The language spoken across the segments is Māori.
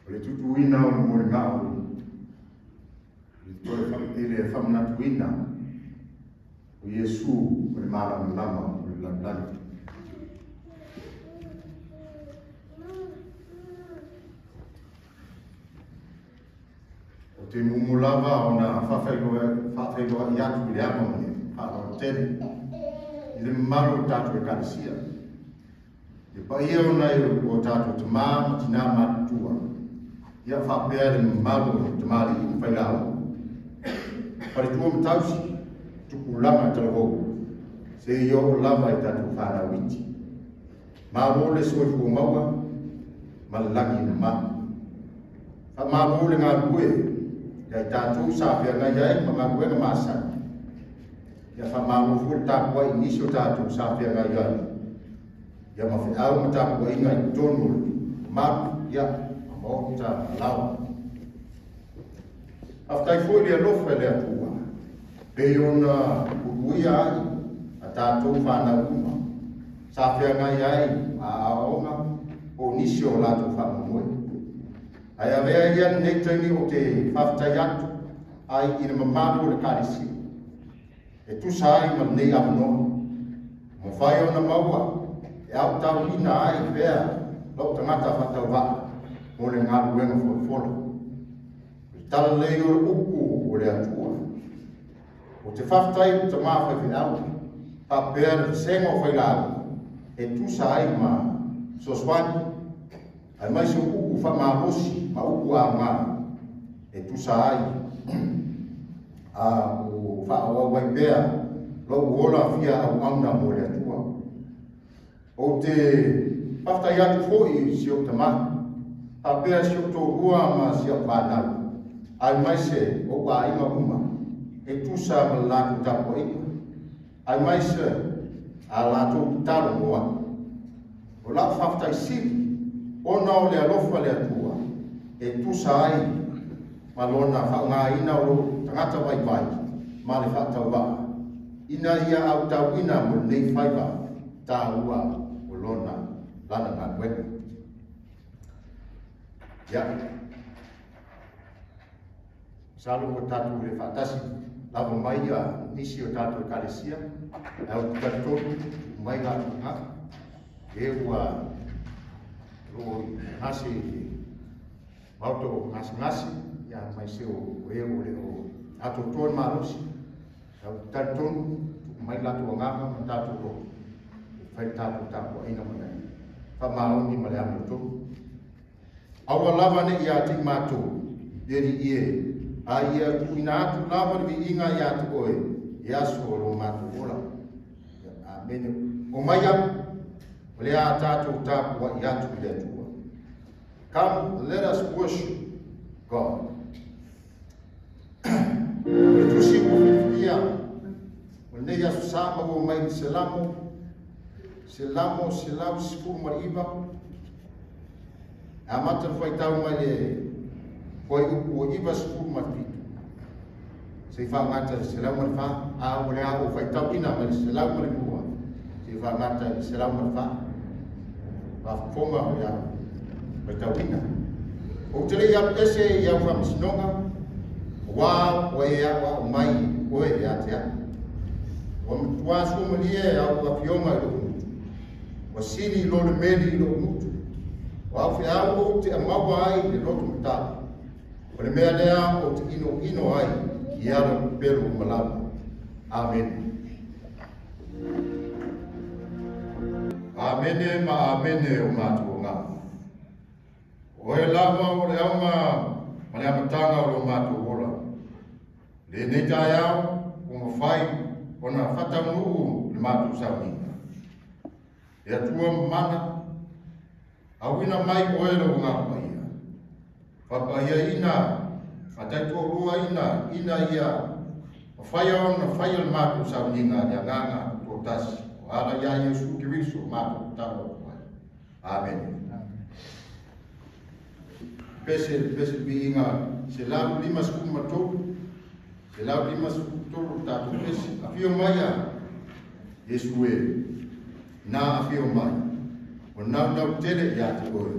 le tutuina o mo ngao le famna tuina o Yesu o le mala lama o le landani o te mumulava ona fafailoa i atu le ama mani whaatotene i le maru tatu e karasia e pa ia ona o tatu te maa tina matua ia whapea le maru te mali i mwhailao pare tua matausi tuku lama tala hou se i o lama i tatu whana witi maru le soi fu maua ma laki na ma maru le ngā bue ia tātou sāwhia ngai ai ma ngā kuenga māsani ia whamaru fu tāpua i nisi o tātou sāwhia ngai ai ia mawhi au ma tāpua inga i tonu maru ia mo ta lau aftai foi le lofa le atua pe ona kuia ai a tātou whana uma sāwhia ngai ai a aonga o nisi o lātou whamamoi ai a vea ian nei taimi o te whaftai atu ai ina mamaru le karisi e tusa ai ma nei amanoa mo whai ona maua e au tau ina ai vea lau tangata whatau waa mo le ngā ruenga wholofola i tala lei o le uku o le atua o te whaftai o te mawhai whiau pāpea le sengo whailau e tusa ai ma soswani ai mai se uku whamahosi ma uku a ngā e tusa ai a o whaawa waipea lau ola fia au auna mo le atua o te whaftai atu fōi si o te mahi a pea si o tō rua ma si o whanau ai mai se o wā inga uma e tusa ma lāku tapo inga ai mai se a lātou taro moa o la whaftai siri ona o le alofa le atua e tusa ai ma lona ngā ina o tangata vai vai ma le whatau wā ina ia au tau ina mo nei whaiva tā ua o lona lana ngā kuenga ya salu o tatu le fatasi lava mai a nisi o tatu e kalesia au tatonu mai ga ha e ua ro nasi auto nasi ya mai se o e o le o ato ton marosi au tatonu mai la to nga ma tatu ro fai tatu tapo ina mai fa mauni male amoto awa lava ne ia te mātou, deri ie, a ia kuina atu lava ni inga ia te oe, ia soro mātou ola. Amene. O mai am, o le a tātou tāpua i atu i atua. Come, let us worship God. E tusi o whiwhia, o nei asu sāma o mai se lamo, se lau sifuru mariiba, a mata foi tau mai le foi o iba sfuru matitu se fa ngata se la mo fa a o le a o foi tau ina mai se la mo le bua se fa ngata se la mo fa va fonga ya foi tau ina o tele ya pese ya fa msinonga wa o ya wa mai o ya tia o mtua su mo lie a o fioma lo o sini lo le meli lo wa fi au te amawa ai le lotu mata o le mea lea o te ino ai ki ala peru malama amen amene ma amene o matu nga o e lava o le aunga ma le amatanga o lo matu ola le neita iau o mawhai o na whatamu le matu sauninga e atua mana awina mai oelo ngā paia. Papaia ina, atai tō rua ina ia, whaia ona whaia le mātou sauninga ni a nganga tō tasi, o ala ia Yesu Kiriso mātou tāra o mai. Amen. Pese bi inga, se lau lima sukuru matou, se lau lima sukuru tātou pese, a whio mai a Yesu e, nā a whio mai. O nau tele i ate koe,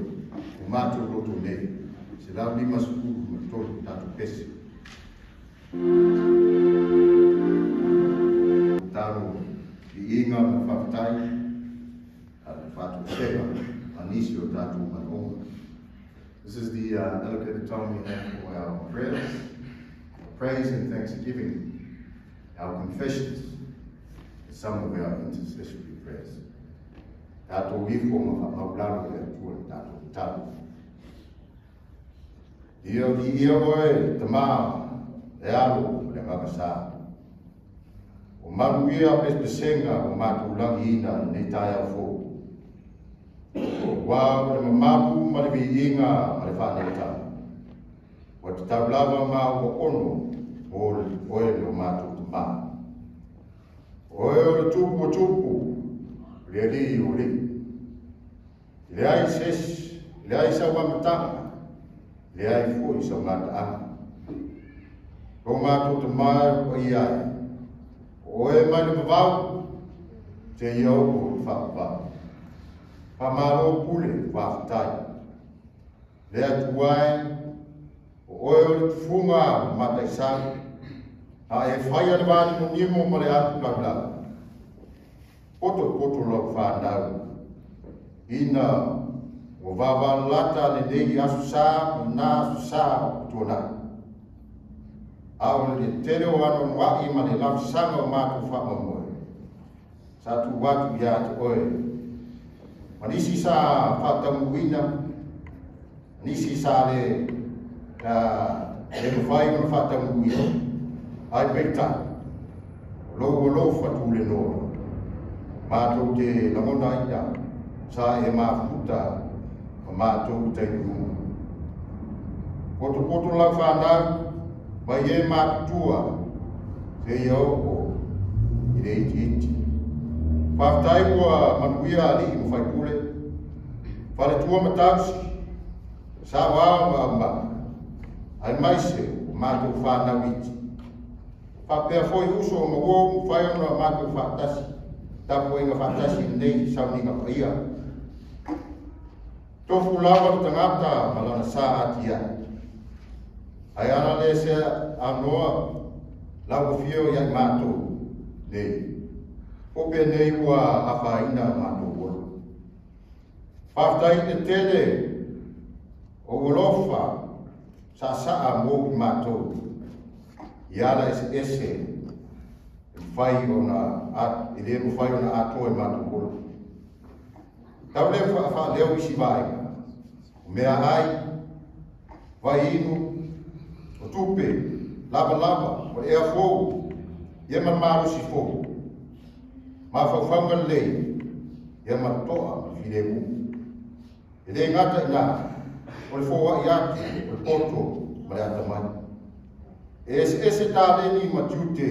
o mātou roto nei. Se lau 5 sukulu ma tolu tatu pesi. Taru i inga ma whawhatai, a whatu sewa, anisi o tatu manonga. This is the eloquent time we have for our prayers, our praise and thanksgiving, our confessions, and some of our intercessory prayers. Tato wifo ma maularo e tua tato tato. Io di io oe tama e alo le makasa. O maruia pespesenga o matulangi ina ne taia fo. Wa le mamapu ma le viinga ma le whaneta. Wa te taulava ma o ono o oe le matu tama. Oe o le tupu le li o li. Le ai ses, le ai sa wamatanga, le ai fo i sa ngata. O matu tama o i ai. Oe mai le mawau, te iau o whakapau. Pamaro pule whaftai. Le atuai, oe o le tufunga matai sang, a e whai ane wani mo nimo ma le atu labla. Poto lau whanau. Ina o wawa lata le nei asu sa, o na asu sa o tuana. Au le tere o ano wai ma le lau sanga o matu whamamoe. Sa tu watu ia te oe. Manisi sa whatamuina, nisi sa le mawhai o whatamuina. Ai peita, o lo whatu le noa. Mātou te lamona ia, sa e mafuta, o mātou te iunga. Poto lau whanau, mai e mātua, te iau o i re iti. Whaftai ua manuia ali i mwhai pule, whare tua matausi, sa wao wa amma, ai maise o mātou whanau iti. Whapea foi uso o mawo, mwhai ona mātou whatasi, tapu inga whatasi nei sauninga paia. Tofu lawa tangata malana sa atia. Ai ana le se anoa lawa fio ya mātou nei. Ope nei ua awhaina mātou wolo. Whaftai te tele o wolofa sa saa mō mātou. Iala ese whai o na i le whai o na atoe mātou wolo. Tau le wha leo isi vai. Mea ai, vai inu, o tupe, lava, o ea fōu, ia maru si fōu. Ma whawhanga lei, ia matoa while mu. E le ngata ina, o le fōa i ake, o le poto, ma le atamai. E ese tā leni ma tiute,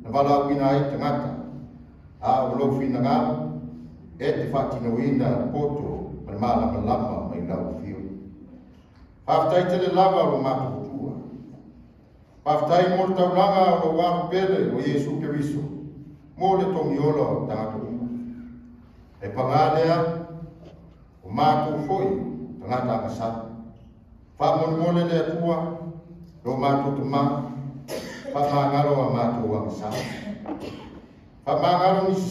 na wala wina ai te ngata, a o lo whina ngā, e te whātino ina poto, ma le malama mai lau whio. Whaftai te le lava o mātou tua. Whaftai mo le taulanga o waru pele o Iesu Keriso. Mo le tongi ola o tangata uma. E pangalea o mātou foi tangata akasata. Whamone le atua o mātou tuma. Whamangaro a mātou akasata. Whamangaro nisi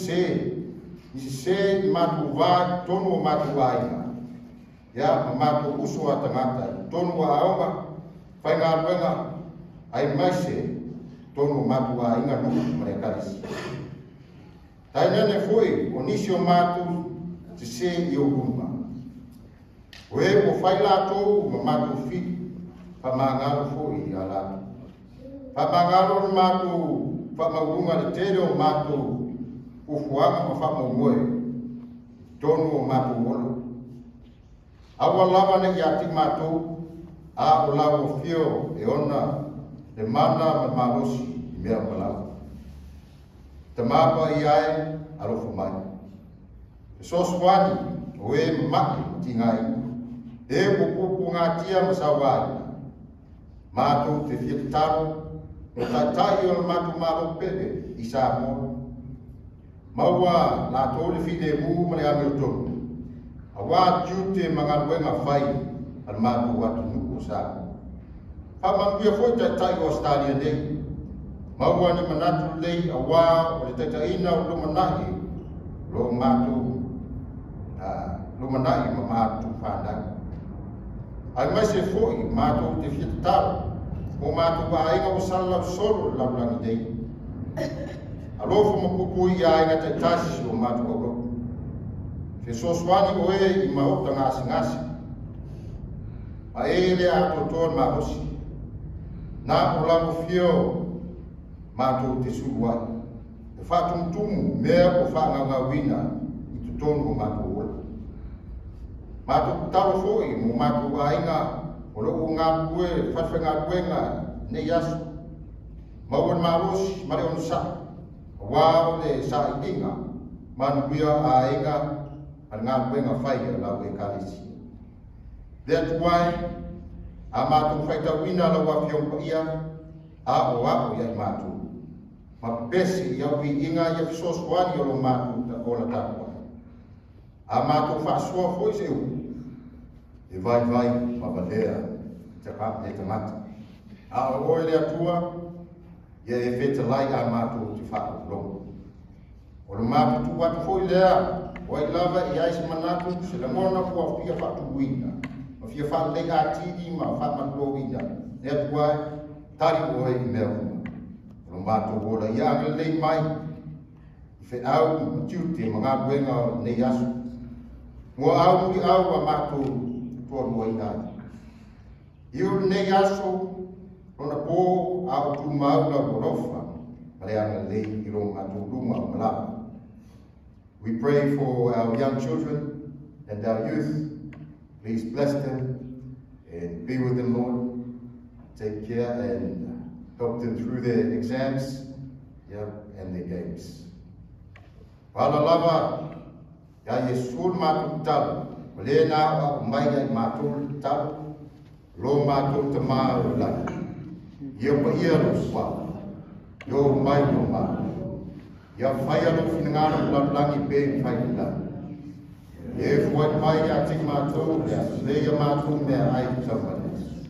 se i mātou vai tonu o mātou vainga. Ya mātou uso a tangata. Tonu a aonga. Whai ngā ruenga. Ai maise tonu o mātou a inga nuku mare karisi. Tai nene foi, o nisi o mātou te se i o gumba. O e o whai lātou ma mātou whiti, pa māngaro foi i a lātou. Pa māngaro o mātou whamaurunga le tere o mātou ufuanga ma whamaungoe, tonu o mātou wolo. Awa lava ne i ati mātou, a o lawa fio e ona le mana ma marosi i mea malawa. Te mapa i ai alofa mai. E soswani o e maki ti ngai. E pupupu ngā tia masawai. Mātou te whiatataru o taitai o le mātou mātou pere i sā mō. Maua nā tōle whine mū ma le ame o tonu. A wā tiute mga ruenga whai al mātou atu nuku sā. Whamanguia foi tai o Australia nei. Maua ni manatu lei a wā o le taitaina o lumanahi lo mātou lumanahi ma mātou whanau. Ai mai se foi mātou te whiataro o mātou wāinga o sala solo laulangi nei. Alofa mapupui a inga taitasi o mātou au loku. Ke soswani o e I maota ngasi ngasi. A e le a totoan mahosi. Nā o lamu fio mātou te suruai. E whātumutumu mea o whāngangawina I tutonu o mātou ola. Mātou talo foi mo mātou ainga o loko ngā kue, whawhenga kuenga nei asu. Mauan marosi, mare onu sa. Wā o le sa I inga, manuia a inga al ngā kuenga whaia lau e kalisi. That's why a mātou whaitawina la wafiong ia a o iai mātou. Ma pesi I au I inga I fisoswani o lo mātou ta ola tāpua. A mātou whaasua foi se u. E vai ma valea te pāp ne tangata. A o oe le atua, ia e wheta lai a mātou te whaapulongo. O lo mātou tu watu foi lea, o ai lava I aise manatu se la ngona kua fia whatuwina. Fia wha lei a tiri ma wha manlo ina. Ne atua tari oe I mea huma. O mātou ola ia anga lei mai. I whe au matiute ma ngā buenga nei asu. Mua au I au a mātou tua lua ina. Iu nei asu rona pō au tu maula gorofa. Mare anga lei I ro mātou runga o malapa. We pray for our young children and our youth. Please bless them and be with them, Lord. Take care and help them through their exams and their games. Wala lava, ya Yesul mātou talu. Le nā o mai ai mātou talu. Lo mātou te māu lana. Ia pa ia lo swa. Yo mai lo mātou. Ia whaia lo whinangana langi pēng whaia. E fuat mai a tik mātou, leia mātou mea ai tamanes.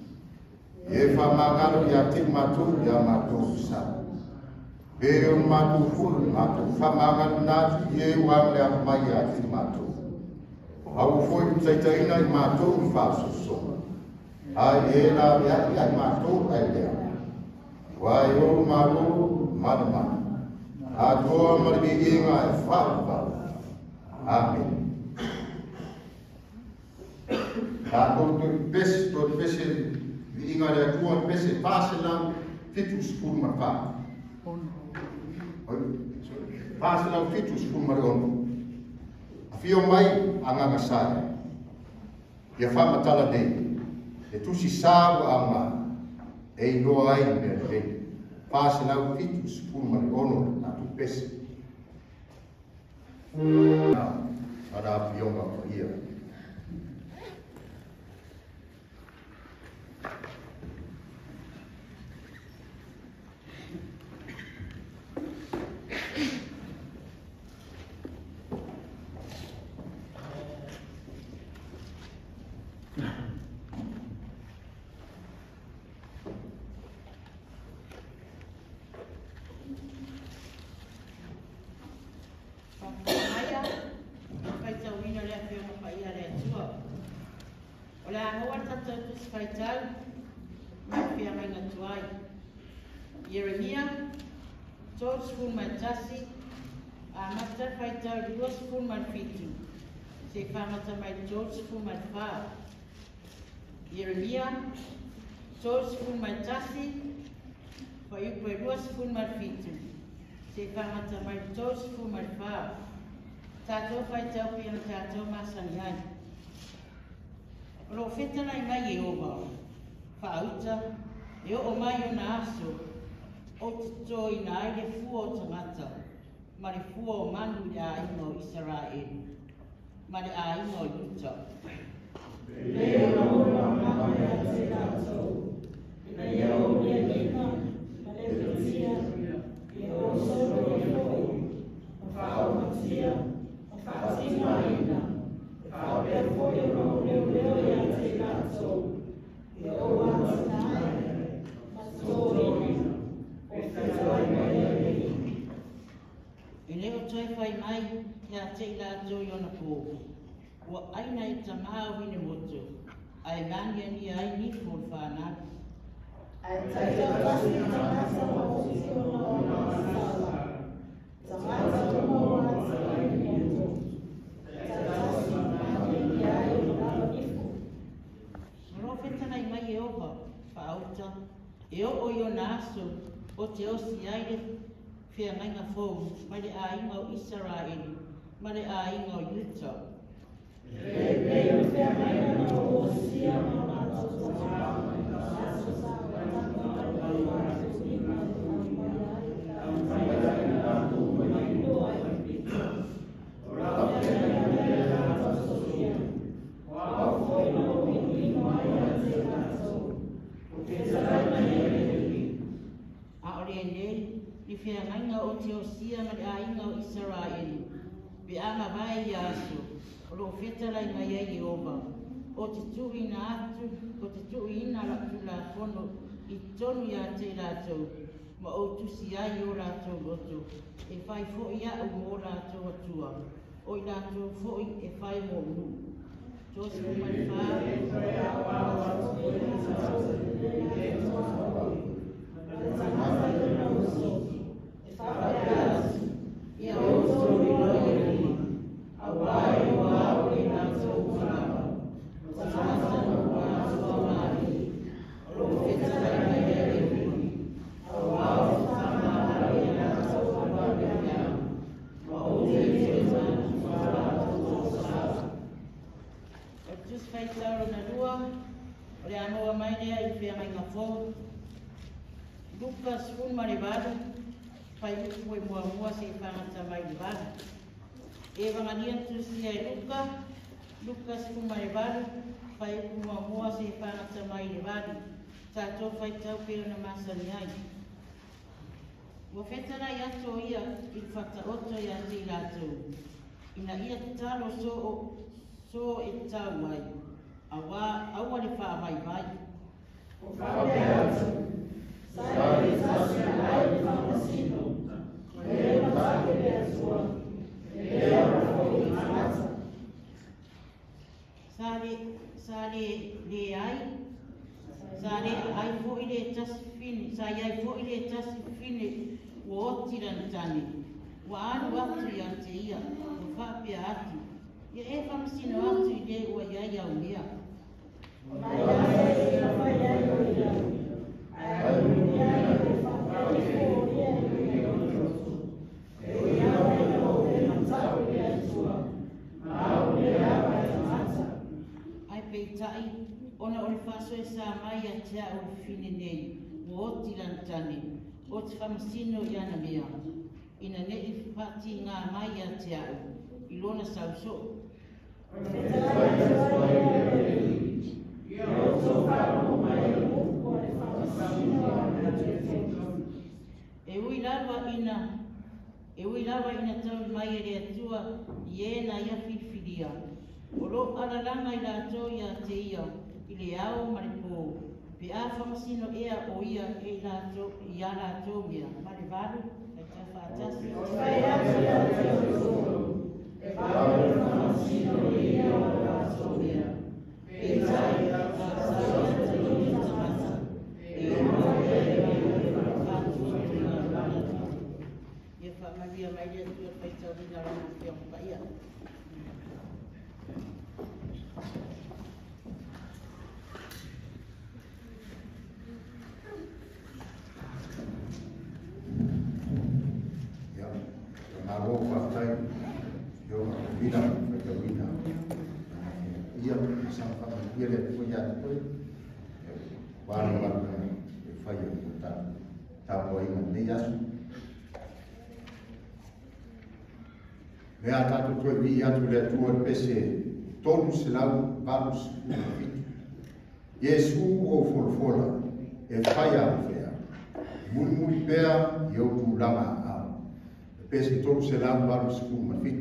E whamangalo I a tik mātou, ia mātou sa. E on mātou fulu, mātou whamangalo nātu, e wang lea mai a tik mātou. Au foi taitaina I mātou I whāsoso. Ai e nā mea I mātou ai lea. Wai o mātou manamana. A toa maribi inga e whāwhāwha. Amen. Tātou te pese, I inga rea tua pese pāselau fitu spuru ma whā. Pāselau fitu spuru ma reonu. A whio mai a nganga sāre. Ia whamatala nei. E tusi sāwa a ngā. E loa ai mea nei. Pāselau fitu spuru ma reonu tātou pese. Ara a whionga ko ia. Jeremia, George Fulman Tassi, Amata Faita, Louis Fulman Fitu, Se Famata my George Fulman Fa. Jeremia, George Fulman Tassi, for you by Louis Fulman Fitu, Se Famata my George Fulman Fa. Tato Faita Pian Tato Masanyan. Profeta I mai Yehova, Fauta, Yo o mai o na aso, o te toi na ai le fua o tangata, ma le fua o manu I a ino Israel, ma le a ino Yuta. Leo na ora ma e a te tātou, na ia o le lina, ma le whitia, ia o soro e hoi, a whao matia, a whaatima ina, a whao pia foi o reo leo I a te tātou. Ua aina e tamau hine moto. Ai ngani ani ai ni ful whanau. Ai taita tasi tangata o si o na o sala. Tangata tomo ati ai moto. Tatasi mani ai o na nifu. Maro whetana I mai e opa, whaauta. E o io na aso, o te osi aire whia ngainga fōu, mai le a inga o Israeli, mai le a inga o Utah. Rei o whia ngainga o osia ma mato tō aso sa I whia ngainga o te osia ma le a inga o Israeli, pe ama vai I aso, o lo whetalai mai ai I oba, o te tui na atu, o te tui ina la tu la fono, I tonu ia te rātou, ma o tusi ai o rātou roto, e whai fōi a o mō rātou atua, o I rātou fōi e whai mō nu. Tōsi o mai Ia o tori roi rima, a wai o au I rātou whanau, o tāsa no rātou amari, o lo whetalai mai e rima, a wau whamahari I rātou amari ia, ma o te whetana ma rātou tōsara. O tus whaitaro na rua, o le anoa mai rea I whia mai ngā fō, Lukas un ma le vāru, pai uku e mua mua se whangata mai le vāru. E wangaria tusi ai Lukas un ma le vāru, pai uku mua mua se whangata mai le vāru. Tātou whai tau pēo na masani ai. Wa whetara I ato ia I whata oto ia te rātou. Ina ia talo so e tau ai. Awa le wha mai vai. O whape atu. Sai tasi ai whamasino. E matake le atua. E ora fōi tangata. Sare le ai. Sare ai fōi le tasi fine. Sai ai fōi le tasi fine. O otiran tani. Wa anu atu ia te ia. O whape atu. Ia e whamasino atu I le ua iai au mea. Mai ai e mai ai o ia. Ai o ia e whapai o ia e o roto. E ia e o e matau e atua. Ma o le awa e mata. Ai peitai, ona o le whaso e sa mai a te au fine nei. O oti lantani. O te whamasino I ana mea. Ina ne I whati ngā mai a te au. I lona sauso. O te tai atua e Ia o tō wharo mai e uko e whamasino a te whenua. E ui lawa ina tau mai e rea tua I ena ia whiwhiria. O lo alalanga I rātou ia te ia I le au ma le pō. Pe a whamasino ea o ia I a rātou mea. Ma le varu, e te whātasi. O whai atu ia te o e wharu whamasino ia o rātou mea. E tai a whātasi te i tamata. E mo e whakatu I ngā rātou. Ia whamaria mai rea tua paitau rina rana whia mwaia. Ia sama ia le punya tu, warna warna faya kita tahu ini ni yasu. Mea tatu tu vi atu le tu pese tonu selau vamos fit. Yesu o folfola e faya fea. Mul pea yo tu lama a pese tonu selau vamos fit.